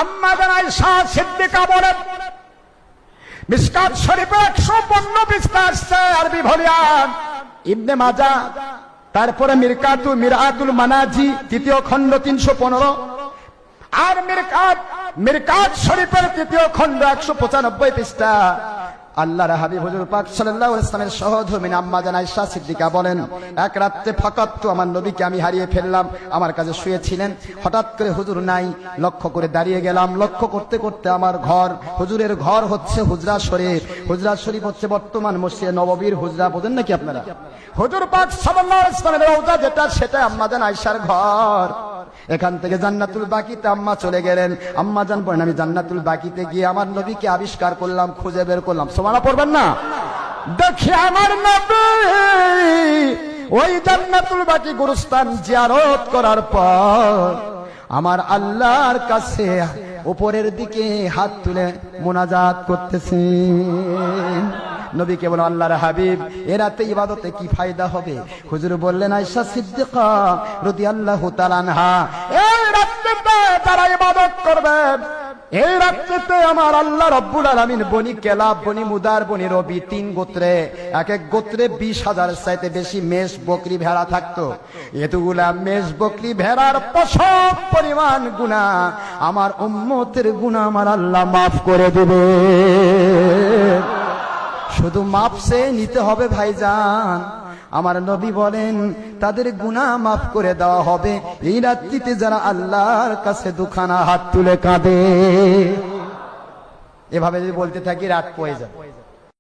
আম্মা জান আয়েশা সিদ্দিকা বলেন, মিশকাত শরীফে 115 পৃষ্ঠা আসছে আরবি ভলিউম, ইবনে মাজাহ, তারপরে মিরআতুল মানাজি তৃতীয় খণ্ড 315, আর মিরকাত শরীফের তৃতীয় খণ্ড 195 পৃষ্ঠা। আল্লাহর হাবিব হুজুর পাক সাল্লাল্লাহু আলাইহি ওয়াসাল্লামের সহধর্মিণী আম্মা জান আয়েশা সিদ্দিকা বলেন, এক রাতে ফাকাত আমার নবীকে আমি হারিয়ে ফেললাম। আমার কাছে শুয়েছিলেন, হঠাৎ করে হুজুর নাই, লক্ষ্য করে দাঁড়িয়ে গেলাম। লক্ষ্য করতে করতে আমার ঘর, হুজুরের ঘর হচ্ছে হুজরা শরীফ। হুজরা শরীফ হচ্ছে বর্তমান মসজিদে নববীর হুজরা, বোঝেন নাকি আপনারা? হুজুর পাক সাল্লাল্লাহু আলাইহি ওয়াসাল্লামের রওজা যেটা, সেটা আম্মা জান আয়েশার ঘর। এখান থেকে জান্নাতুল বাকিতে আম্মা চলে গেলেন। আম্মা জান বলেন, আমি জান্নাতুল বাকিতে গিয়ে আমার নবীকে আবিষ্কার করলাম, খুঁজে বের করলাম। সুবহানাল্লাহ পড়বেন না? দেখি আমার নবী ওই জান্নাতুল বাকি গুরুস্থান জিয়ারত করার পর আমার আল্লাহর কাছে উপরের দিকে হাত তুলে মুনাজাত করতেছেন। নবীকে বলো, আল্লাহর হাবিব, এ রাতে ইবাদতে কি ফায়দা হবে? হুজুর বললেন, আয়েশা সিদ্দিকা রাদিয়াল্লাহু তাআলা আনহা, এই রাতে যারা ইবাদত করবেন, এই রাতে আমার আল্লাহ রাব্বুল আলামিন বনি কেলাব, বনি মুদার, বনি রবি, 3 গোত্রে, এক এক গোত্রে 20,000 চাইতে বেশি মেষ বকরি ভেড়া থাকতো। এতগুলা মেষ বকরি ভেড়ার পশম পরিমাণ গুনাহ, আমার উম্মতের গুনাহ আমার আল্লাহ মাফ করে দেবে। শুধু মাপ সে নিতে হবে ভাইজান। আমার নবী বলেন, তাদের গুনাহ মাফ করে দেওয়া হবে এই রাত্রিতে যারা আল্লাহর কাছে দুখানা হাত তুলে কাঁদে। এভাবে যদি বলতে থাকি রাত পড়ে যাবে।